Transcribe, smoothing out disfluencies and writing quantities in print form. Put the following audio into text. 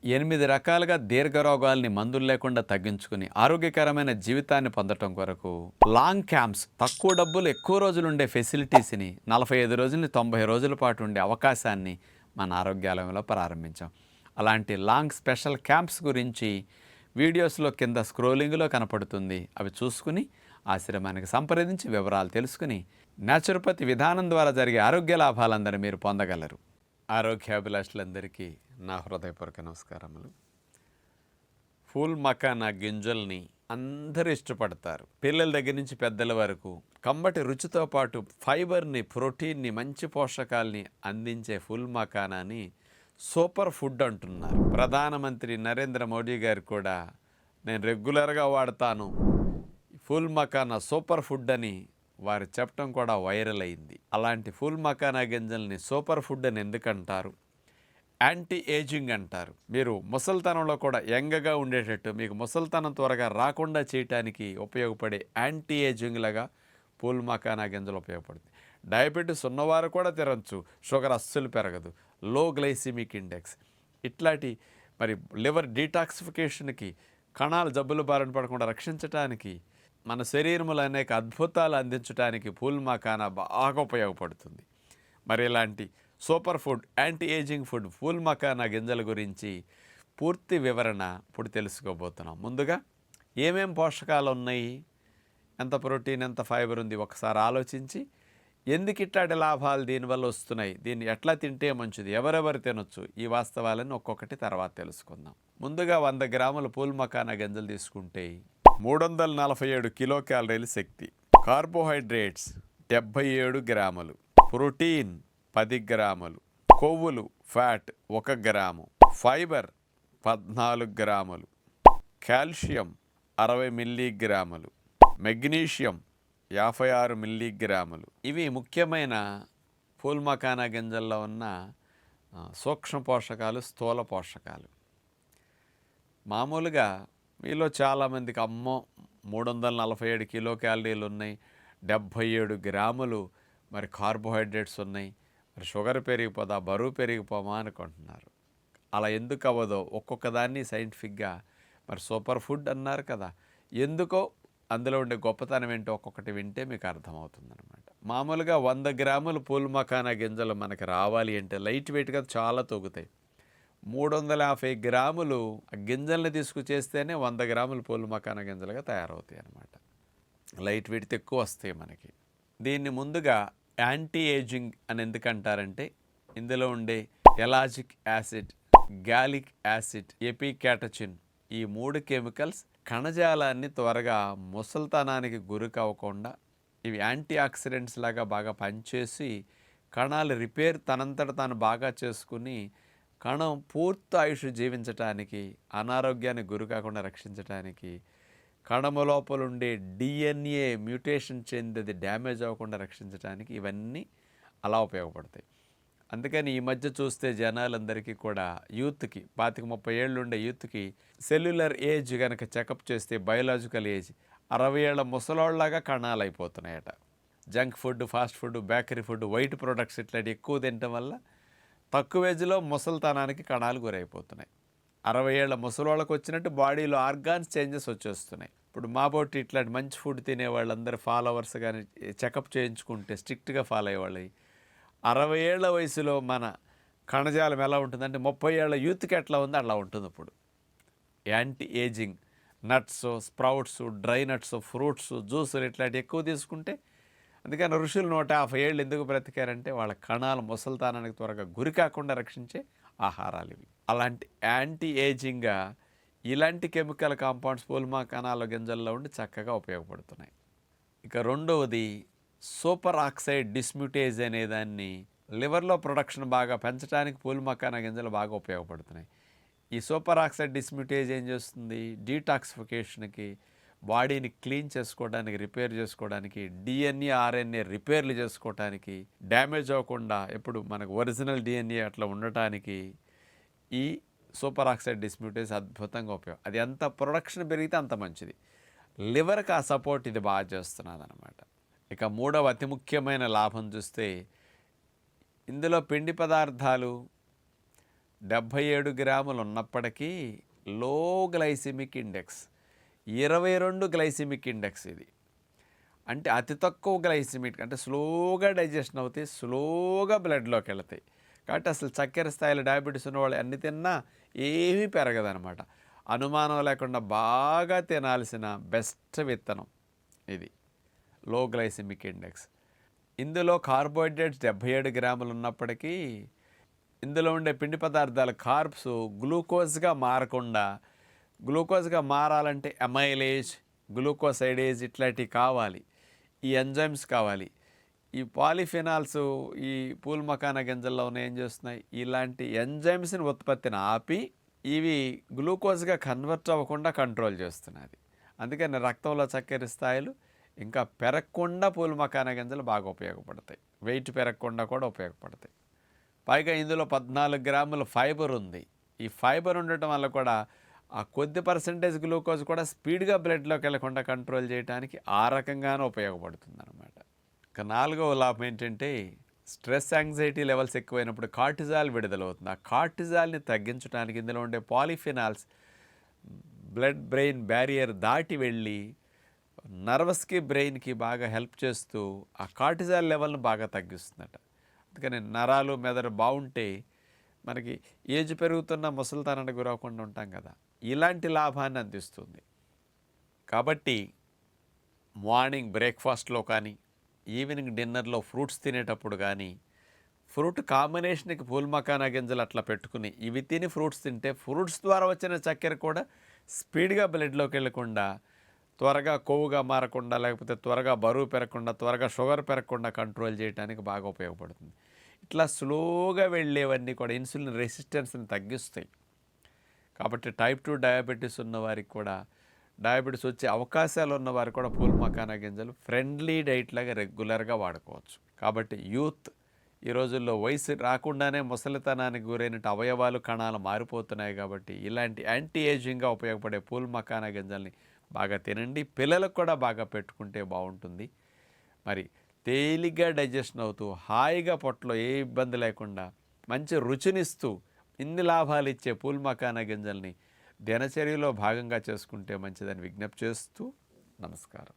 8 రకాలుగా దీర్ఘరోగాల్ని మందులు లేకుండా తగ్గించుకుని ఆరోగ్యకరమైన జీవితాన్ని పొందటం కొరకు లాంగ్ క్యాంప్స్, తక్కువ డబ్బులు ఎక్కువ రోజులు ఉండే ఫెసిలిటీస్ని 45 రోజుల నుంచి 90 రోజుల పాటు ఉండే అవకాశాన్ని మన ఆరోగ్యాలయంలో ప్రారంభించాం. అలాంటి లాంగ్ స్పెషల్ క్యాంప్స్ గురించి వీడియోస్లో కింద స్క్రోలింగ్లో కనపడుతుంది. అవి చూసుకుని ఆశ్రమానికి సంప్రదించి వివరాలు తెలుసుకుని న్యాచురోపతి విధానం ద్వారా జరిగే ఆరోగ్య లాభాలందరూ మీరు పొందగలరు. ఆరోగ్యాభిలాషులందరికీ నా హృదయపూర్వక నమస్కారములు. ఫూల్ మకానా గింజల్ని అందరూ ఇష్టపడతారు. పిల్లల దగ్గర నుంచి పెద్దల వరకు కమ్మటి రుచితో పాటు ఫైబర్ని, ప్రోటీన్ని, మంచి పోషకాల్ని అందించే ఫుల్ మకానాని సూపర్ ఫుడ్ అంటున్నారు. ప్రధానమంత్రి నరేంద్ర మోడీ గారు కూడా నేను రెగ్యులర్గా వాడతాను ఫుల్ మకానా సూపర్ ఫుడ్ అని వారు చెప్పడం కూడా వైరల్ అయింది. అలాంటి ఫుల్ మకానా గింజల్ని సూపర్ ఫుడ్ అని ఎందుకంటారు? యాంటీ ఏజింగ్ అంటారు. మీరు ముసలితనంలో కూడా యంగ్గా ఉండేటట్టు, మీకు ముసలితనం త్వరగా రాకుండా చేయటానికి ఉపయోగపడే యాంటీ ఏజింగ్ లాగా ఫుల్ మకానా గింజలు ఉపయోగపడుతుంది. డయాబెటీస్ ఉన్నవారు కూడా తినచ్చు, షుగర్ అస్సలు పెరగదు, లో గ్లైసిమిక్ ఇండెక్స్, ఇట్లాంటి మరి లివర్ డీటాక్సిఫికేషన్కి, కణాలు జబ్బులు బారిన పడకుండా రక్షించడానికి, మన శరీరంలో అనేక అద్భుతాలు అందించడానికి ఫుల్ మకానా బాగా ఉపయోగపడుతుంది. మరి ఇలాంటి super food, anti ageing food full makhana గింజల గురించి పూర్తి వివరణ ఇప్పుడు తెలుసుకోబోతున్నాం. ముందుగా ఏమేం పోషకాలు ఉన్నాయి, ఎంత ప్రోటీన్, ఎంత ఫైబర్ ఉంది ఒకసారి ఆలోచించి ఎందుకు ఇట్లాంటి లాభాలు దీనివల్ల వస్తున్నాయి, దీన్ని ఎట్లా తింటే మంచిది, ఎవరెవరు తినొచ్చు, ఈ వాస్తవాలను ఒక్కొక్కటి తర్వాత తెలుసుకుందాం. ముందుగా 100 గ్రాముల ఫుల్ మకానా గింజలు తీసుకుంటే 347 కిలో క్యాలరీల శక్తి, కార్బోహైడ్రేట్స్ 77 గ్రాములు, ప్రోటీన్ 10 గ్రాములు, కొవ్వులు ఫ్యాట్ 1 గ్రాము, ఫైబర్ 14 గ్రాములు, కాల్షియం 60 మిల్లీగ్రాములు, మెగ్నీషియం 56 మిల్లీగ్రాములు. ఇవి ముఖ్యమైన ఫుల్ మకానా గింజల్లో ఉన్న సూక్ష్మ పోషకాలు, స్థూల పోషకాలు. మామూలుగా మీలో చాలామందికి అమ్మో 347 కిలో క్యాలరీలు ఉన్నాయి, 77 గ్రాములు మరి కార్బోహైడ్రేట్స్ ఉన్నాయి, మరి షుగర్ పెరిగిపోదా, బరువు పెరిగిపోమా అనుకుంటున్నారు. అలా ఎందుకు అవ్వదో ఒక్కొక్క దాన్ని సైంటిఫిక్గా మరి సూపర్ ఫుడ్ అన్నారు కదా, ఎందుకో అందులో ఉండే గొప్పతనం ఏంటో ఒక్కొక్కటి వింటే మీకు అర్థమవుతుందన్నమాట. మామూలుగా 100 గ్రాములు ఫుల్ మకానా గింజలు మనకి రావాలి అంటే లైట్ వెయిట్గా చాలా తగ్గుతాయి. 350 గ్రాములు గింజల్ని తీసుకుచేస్తేనే 100 గ్రాములు ఫుల్ మకానా గింజలుగా తయారవుతాయి అన్నమాట. లైట్ వెయిట్ ఎక్కువ వస్తాయి మనకి. దీన్ని ముందుగా యాంటీ ఏజింగ్ అని ఎందుకంటారంటే ఇందులో ఉండే ఎలాజిక్ యాసిడ్, గాలిక్ యాసిడ్, ఎపికాటచిన్, ఈ 3 కెమికల్స్ కణజాలాన్ని త్వరగా ముసల్తనానికి గురి కావకుండా ఇవి యాంటీ ఆక్సిడెంట్స్ లాగా బాగా పనిచేసి కణాలు రిపేర్ తనంతట తాను బాగా చేసుకుని కణం పూర్తి ఆయుష్ జీవించటానికి, అనారోగ్యానికి గురి కాకుండా రక్షించటానికి, కణము లోపల ఉండే డిఎన్ఏ మ్యూటేషన్ చెంది డ్యామేజ్ అవ్వకుండా రక్షించడానికి ఇవన్నీ అలా ఉపయోగపడతాయి. అందుకని ఈ మధ్య చూస్తే జనాలందరికీ కూడా యూత్కి 25-30 ఏళ్ళు ఉండే యూత్కి సెల్యులర్ ఏజ్ కనుక చెకప్ చేస్తే బయోలాజికల్ ఏజ్ 60 ఏళ్ల ముసలోళ్ళలాగా కణాలు అయిపోతున్నాయట. Junk food, fast food, bakery food, white products ఇట్లాంటి ఎక్కువ తినటం వల్ల తక్కువ ఏజ్లో ముసలితనానికి కణాలు గురైపోతున్నాయి. 60 ఏళ్ల ముసలోళ్ళకి వచ్చినట్టు బాడీలో ఆర్గాన్స్ చేంజెస్ వచ్చేస్తున్నాయి. ఇప్పుడు మాబోటి ఇట్లాంటి మంచి ఫుడ్ తినే వాళ్ళందరూ ఫాలోవర్స్ కానీ చెకప్ చేయించుకుంటే స్ట్రిక్ట్గా ఫాలో అయ్యేవాళ్ళు 60 ఏళ్ల వయసులో మన కణజాలం ఎలా ఉంటుందంటే 30 ఏళ్ల యూత్కి ఎట్లా ఉందో అట్లా ఉంటుంది. ఇప్పుడు anti ageing nuts, sprouts, dry nuts, fruits, జ్యూసులు ఇట్లాంటివి ఎక్కువ తీసుకుంటే, అందుకని ఋషులు 150 ఏళ్ళు ఎందుకు బ్రతికారంటే వాళ్ళ కణాలు ముసలితనానికి త్వరగా గురి కాకుండా రక్షించే ఆహారాలు ఇవి. అలాంటి యాంటీ ఏజింగ్గా ఇలాంటి కెమికల్ కాంపౌండ్స్ ఫుల్ మకానాల గింజల్లో ఉండి చక్కగా ఉపయోగపడుతున్నాయి. ఇక రెండవది సూపర్ ఆక్సైడ్ డిస్మ్యూటేజ్ అనే దాన్ని లివర్లో ప్రొడక్షన్ బాగా పెంచడానికి ఫుల్ మకానా గింజలు బాగా ఉపయోగపడుతున్నాయి. ఈ సూపర్ ఆక్సైడ్ డిస్మ్యూటేజ్ ఏం చేస్తుంది, డీటాక్సిఫికేషన్కి, బాడీని క్లీన్ చేసుకోవడానికి, రిపేర్ చేసుకోవడానికి, డిఎన్ఏ ఆర్ఎన్ఏ రిపేర్లు చేసుకోవడానికి, డ్యామేజ్ అవ్వకుండా ఎప్పుడు మనకు ఒరిజినల్ డిఎన్ఏ అట్లా ఉండటానికి ఈ సూపర్ ఆక్సైడ్ డిస్మ్యూటేజ్ అద్భుతంగా ఉపయోగం. అది ఎంత ప్రొడక్షన్ పెరిగితే అంత మంచిది. లివర్కి ఆ సపోర్ట్ ఇది బాగా చేస్తున్నది అనమాట. ఇక మూడవ అతి ముఖ్యమైన లాభం చూస్తే ఇందులో పిండి పదార్థాలు 77 గ్రాములు ఉన్నప్పటికీ low glycemic index, 22 glycemic index ఇది. అంటే అతి తక్కువ గ్లైసిమిక్, అంటే స్లోగా డైజెషన్ అవుతాయి, స్లోగా బ్లడ్లోకి వెళతాయి. కాబట్టి అసలు చక్కెర స్థాయిలో డయాబెటీస్ ఉన్నవాళ్ళు అన్ని తిన్నా ఏమీ పెరగదనమాట. అనుమానం లేకుండా బాగా తినాల్సిన బెస్ట్ విత్తనం ఇది, లో గ్లైసిమిక్ ఇండెక్స్. ఇందులో కార్బోహైడ్రేట్స్ 77 గ్రాములు ఉన్నప్పటికీ ఇందులో ఉండే పిండి పదార్థాల కార్బ్స్ గ్లూకోజ్గా మారకుండా, గ్లూకోజ్గా మారాలంటే అమైలేజ్, గ్లూకోసైడేజ్ ఇట్లాంటివి కావాలి, ఈ ఎంజైమ్స్ కావాలి. ఈ పాలిఫినాల్స్ ఈ పూల్ మకానా గింజల్లో ఏం చేస్తున్నాయి, ఇలాంటి ఎంజైమ్స్ని ఉత్పత్తిని ఆపి ఇవి గ్లూకోజ్గా కన్వర్ట్ అవ్వకుండా కంట్రోల్ చేస్తున్నది. అందుకని రక్తంలో చక్కెర స్థాయిలు ఇంకా పెరగకుండా పూల్ మకానా గింజలు బాగా ఉపయోగపడతాయి, వెయిట్ పెరగకుండా కూడా ఉపయోగపడతాయి. పైగా ఇందులో 14 గ్రాముల ఫైబర్ ఉంది. ఈ ఫైబర్ ఉండటం వల్ల కూడా ఆ కొద్ది పర్సెంటేజ్ గ్లూకోజ్ కూడా స్పీడ్గా బ్లడ్లోకి వెళ్లకుండా కంట్రోల్ చేయడానికి ఆ రకంగానే ఉపయోగపడుతుంది అనమాట. ఇక 4వ లాభం ఏంటంటే, స్ట్రెస్ యాంగ్జైటీ లెవెల్స్ ఎక్కువైనప్పుడు కార్టిజాల్ విడుదలవుతుంది. ఆ కార్టిజాల్ని తగ్గించడానికి ఇందులో ఉండే పాలిఫినాల్స్ బ్లడ్ బ్రెయిన్ బ్యారియర్ దాటి వెళ్ళి నర్వస్కి బ్రెయిన్కి బాగా హెల్ప్ చేస్తూ ఆ కార్టిజాల్ లెవెల్ను బాగా తగ్గిస్తుందట. అందుకని నరాలు మెదడు బాగుంటే మనకి ఏజ్ పెరుగుతున్న ముసలితనానికి గురవకుండా ఉంటాం కదా, ఇలాంటి లాభాన్ని అందిస్తుంది. కాబట్టి మార్నింగ్ బ్రేక్ఫాస్ట్లో కానీ, ఈవినింగ్ డిన్నర్లో ఫ్రూట్స్ తినేటప్పుడు కానీ, ఫ్రూట్ కాంబినేషన్కి పూల్ మకానా గింజలు అట్లా పెట్టుకుని ఇవి తిని ఫ్రూట్స్ తింటే ఫ్రూట్స్ ద్వారా వచ్చిన చక్కెర కూడా స్పీడ్గా బ్లడ్లోకి వెళ్ళకుండా, త్వరగా కొవ్వుగా మారకుండా, లేకపోతే త్వరగా బరువు పెరగకుండా, త్వరగా షుగర్ పెరగకుండా కంట్రోల్ చేయడానికి బాగా ఉపయోగపడుతుంది. ఇట్లా స్లోగా వెళ్ళేవన్నీ కూడా ఇన్సులిన్ రెసిస్టెన్స్ని తగ్గిస్తాయి. కాబట్టి టైప్ 2 డయాబెటీస్ ఉన్నవారికి కూడా, డయాబెటీస్ వచ్చే అవకాశాలు ఉన్నవారు కూడా పూల్ మకానా గింజలు ఫ్రెండ్లీ డైట్ లాగా రెగ్యులర్గా వాడుకోవచ్చు. కాబట్టి యూత్ ఈ రోజుల్లో వయసు రాకుండానే ముసలితనానికి గురైన అవయవాలు కణాలు మారిపోతున్నాయి. కాబట్టి ఇలాంటి యాంటీ ఏజింగ్గా ఉపయోగపడే పూల్ మకానా గింజల్ని బాగా తినండి. పిల్లలకు కూడా బాగా పెట్టుకుంటే బాగుంటుంది. మరి తేలిగ్గా డైజెషన్ అవుతూ హాయిగా పొట్టలో ఏ ఇబ్బంది లేకుండా మంచి రుచినిస్తూ ఇన్ని లాభాలు ఇచ్చే పూల్ మకానా గింజల్ని దినచర్యలో భాగంగా చేసుకుంటే మంచిదని విజ్ఞప్తి చేస్తూ నమస్కారం.